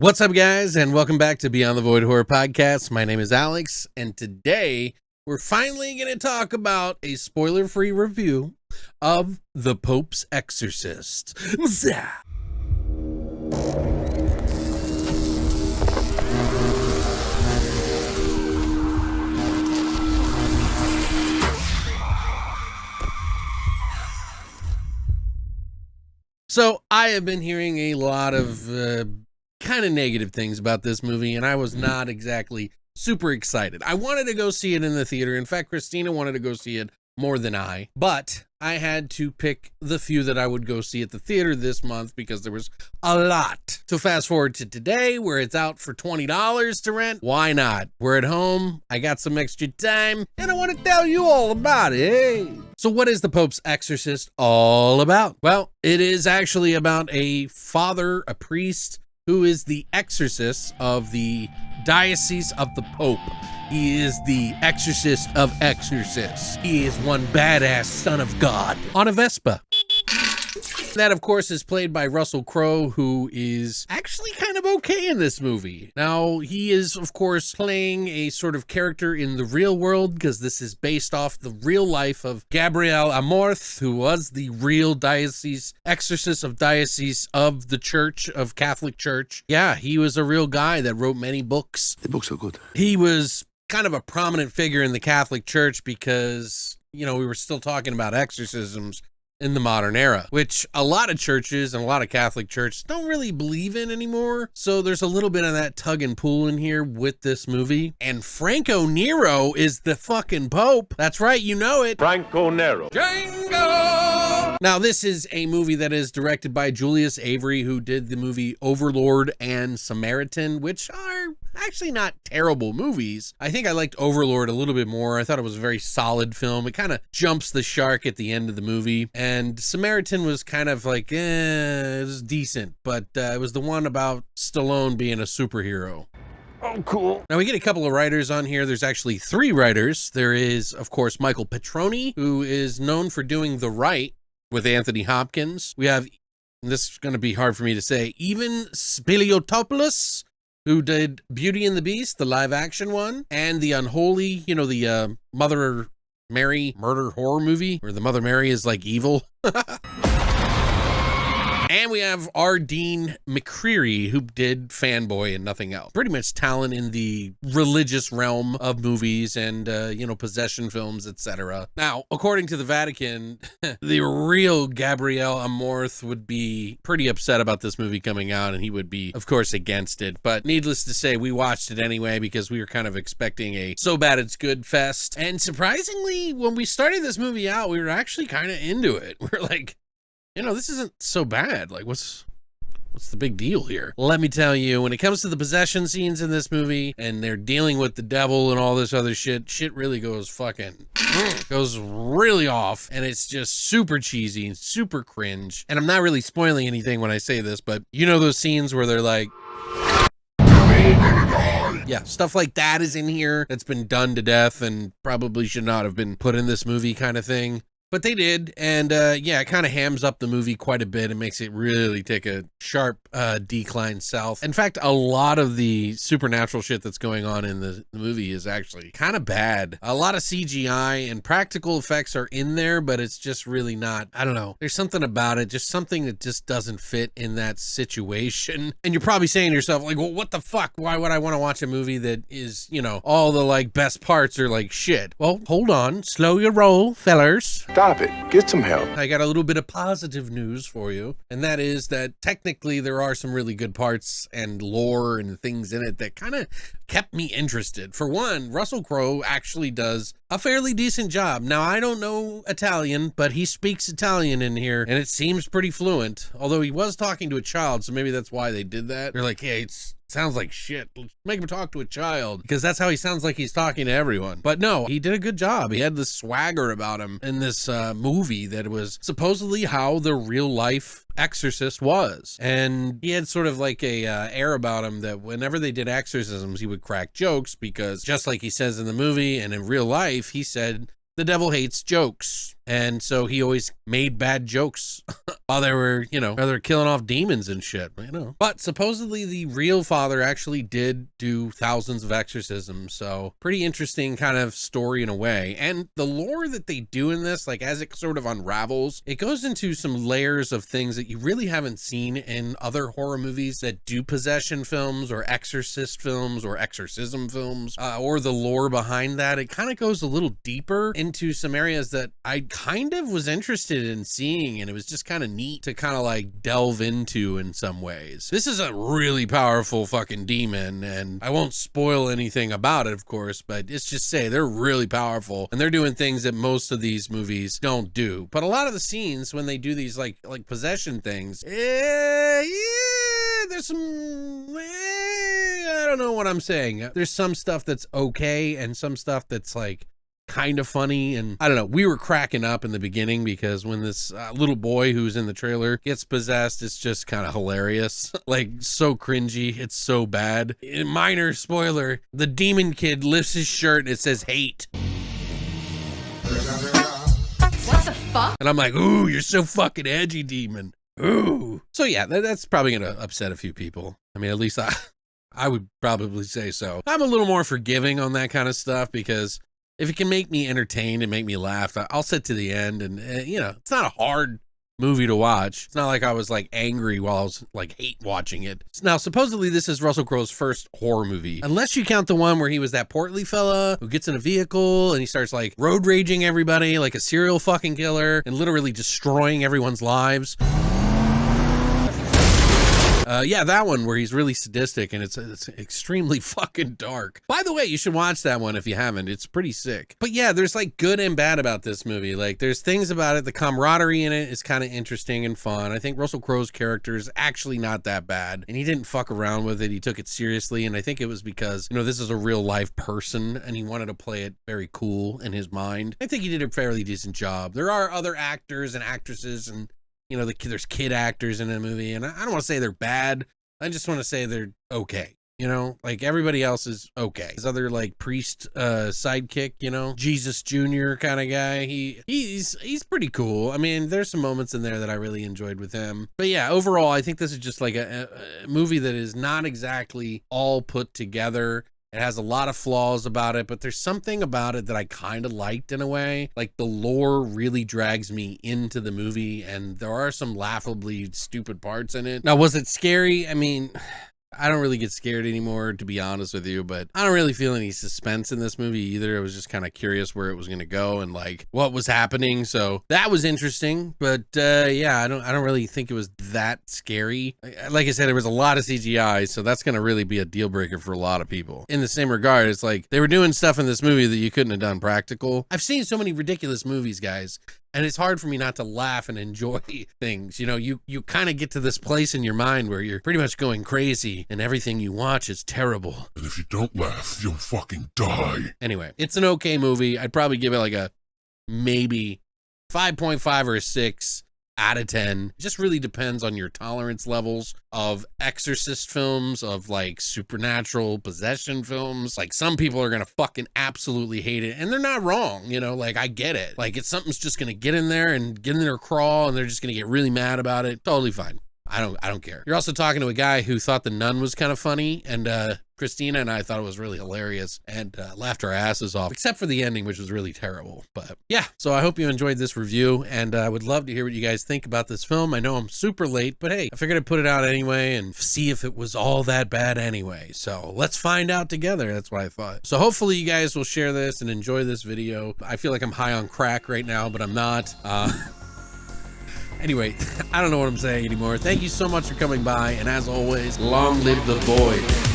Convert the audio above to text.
What's up, guys, and welcome back to Beyond the Void Horror Podcast. My name is Alex, and today we're finally going to talk about a spoiler-free review of The Pope's Exorcist. So, I have been hearing a lot of kind of negative things about this movie, and I was not exactly super excited. I wanted to go see it in the theater. In fact, Christina wanted to go see it more than I, but I had to pick the few that I would go see at the theater this month because there was a lot. So fast forward to today where it's out for $20 to rent. Why not? We're at home, I got some extra time, and I want to tell you all about it. Hey. So what is The Pope's Exorcist all about? Well, it is actually about a father, a priest, who is the exorcist of the Diocese of the Pope. He is the exorcist of exorcists. He is one badass son of God on a Vespa. That, of course, is played by Russell Crowe, who is actually kind of okay in this movie. Now, he is, of course, playing a sort of character in the real world, because this is based off the real life of Gabriele Amorth, who was the real exorcist of Diocese of the Church, of Catholic Church. Yeah, he was a real guy that wrote many books. The books are good. He was kind of a prominent figure in the Catholic Church because, you know, we were still talking about exorcisms in the modern era, which a lot of churches and a lot of Catholic churches don't really believe in anymore. So there's a little bit of that tug and pull in here with this movie. And Franco Nero is the fucking Pope. That's right, you know it. Franco Nero. Django! Now, this is a movie that is directed by Julius Avery, who did the movie Overlord and Samaritan, which are actually not terrible movies. I think I liked Overlord a little bit more. I thought it was a very solid film. It kind of jumps the shark at the end of the movie. And Samaritan was kind of like, it was decent, but it was the one about Stallone being a superhero. Oh, cool. Now, we get a couple of writers on here. There's actually 3 writers. There is, of course, Michael Petroni, who is known for doing The Right with Anthony Hopkins. We have, this is going to be hard for me to say, Ivan Spiliotopoulos, who did Beauty and the Beast, the live action one, and the Unholy, you know, the Mother Mary murder horror movie where the Mother Mary is like evil. And we have R. Dean McCreary, who did Fanboy and nothing else. Pretty much talent in the religious realm of movies and, you know, possession films, etc. Now, according to the Vatican, the real Gabriele Amorth would be pretty upset about this movie coming out, and he would be, of course, against it. But needless to say, we watched it anyway because we were kind of expecting a so bad it's good fest. And surprisingly, when we started this movie out, we were actually kind of into it. We're like, you know, this isn't so bad. Like, what's the big deal here? Let me tell you, when it comes to the possession scenes in this movie and they're dealing with the devil and all this other shit really goes goes really off, and it's just super cheesy and super cringe. And I'm not really spoiling anything when I say this, but you know those scenes where they're like, yeah, stuff like that is in here that's been done to death and probably should not have been put in this movie kind of thing. But they did, and yeah, it kind of hams up the movie quite a bit and makes it really take a sharp decline south. In fact, a lot of the supernatural shit that's going on in the movie is actually kind of bad. A lot of CGI and practical effects are in there, but it's just really not, I don't know. There's something about it, just something that just doesn't fit in that situation. And you're probably saying to yourself, like, well, what the fuck? Why would I want to watch a movie that is, you know, all the, like, best parts are like shit? Well, hold on. Slow your roll, fellers. Stop it. Get some help. I got a little bit of positive news for you, and that is that technically there are some really good parts and lore and things in it that kind of kept me interested. For one, Russell Crowe actually does a fairly decent job. Now, I don't know Italian, but he speaks Italian in here, and it seems pretty fluent, although he was talking to a child, so maybe that's why they did that. They're like, hey, it's sounds like shit. Let's make him talk to a child, because that's how he sounds like he's talking to everyone. But no, he did a good job. He had this swagger about him in this movie that was supposedly how the real life exorcist was. And he had sort of like a air about him that whenever they did exorcisms, he would crack jokes, because just like he says in the movie and in real life, he said the devil hates jokes. And so he always made bad jokes while they were, while they were killing off demons and shit, But supposedly the real father actually did do thousands of exorcisms. So pretty interesting kind of story in a way. And the lore that they do in this, like as it sort of unravels, it goes into some layers of things that you really haven't seen in other horror movies that do possession films or exorcist films or exorcism films, or the lore behind that. It kind of goes a little deeper into some areas that I kind of was interested in seeing, and it was just kind of neat to kind of like delve into in some ways. This is a really powerful fucking demon, and I won't spoil anything about it, of course, but it's just say they're really powerful, and they're doing things that most of these movies don't do. But a lot of the scenes when they do these like possession things, there's some, I don't know what I'm saying. There's some stuff that's okay, and some stuff that's like kind of funny. And I don't know, we were cracking up in the beginning because when this little boy who's in the trailer gets possessed, it's just kind of hilarious. Like so cringy, it's so bad. Minor spoiler, the demon kid lifts his shirt and it says hate. What the fuck? And I'm like, ooh, you're so fucking edgy, demon. Ooh. So yeah, that's probably gonna upset a few people. I mean, at least I would probably say so. I'm a little more forgiving on that kind of stuff because if it can make me entertained and make me laugh, I'll sit to the end. And it's not a hard movie to watch. It's not like I was like angry while I was like hate watching it. Now, supposedly this is Russell Crowe's first horror movie, unless you count the one where he was that portly fella who gets in a vehicle and he starts like road raging everybody like a serial fucking killer and literally destroying everyone's lives. Yeah, that one where he's really sadistic and it's extremely fucking dark. By the way, you should watch that one if you haven't. It's pretty sick. But yeah, there's like good and bad about this movie. Like there's things about it. The camaraderie in it is kind of interesting and fun. I think Russell Crowe's character is actually not that bad and he didn't fuck around with it. He took it seriously. And I think it was because, this is a real life person and he wanted to play it very cool in his mind. I think he did a fairly decent job. There are other actors and actresses and there's kid actors in the movie, and I don't want to say they're bad. I just want to say they're okay. Like everybody else is okay. His other like priest sidekick, Jesus Jr. kind of guy. He's pretty cool. I mean, there's some moments in there that I really enjoyed with him. But yeah, overall, I think this is just like a movie that is not exactly all put together. It has a lot of flaws about it, but there's something about it that I kind of liked in a way. Like the lore really drags me into the movie and there are some laughably stupid parts in it. Now, was it scary? I mean, I don't really get scared anymore, to be honest with you, but I don't really feel any suspense in this movie either. I was just kind of curious where it was going to go and like what was happening. So that was interesting, but yeah, I don't really think it was that scary. Like I said, there was a lot of CGI, so that's going to really be a deal breaker for a lot of people. In the same regard, it's like they were doing stuff in this movie that you couldn't have done practical. I've seen so many ridiculous movies, guys. And it's hard for me not to laugh and enjoy things. You kind of get to this place in your mind where you're pretty much going crazy and everything you watch is terrible. And if you don't laugh, you'll fucking die. Anyway, it's an okay movie. I'd probably give it like a maybe 5.5 or a 6 out of 10. It just really depends on your tolerance levels of exorcist films, of like supernatural possession films. Like some people are gonna fucking absolutely hate it, and they're not wrong, like I get it. Like it's something's just gonna get in there and get in their crawl and they're just gonna get really mad about it. Totally fine. I don't care. You're also talking to a guy who thought The Nun was kind of funny, and Christina and I thought it was really hilarious and laughed our asses off, except for the ending, which was really terrible. But yeah, so I hope you enjoyed this review, and I would love to hear what you guys think about this film. I know I'm super late, but hey, I figured I'd put it out anyway and see if it was all that bad anyway. So let's find out together. That's what I thought. So hopefully you guys will share this and enjoy this video. I feel like I'm high on crack right now, but I'm not. Anyway, I don't know what I'm saying anymore. Thank you so much for coming by, and as always, long live the void.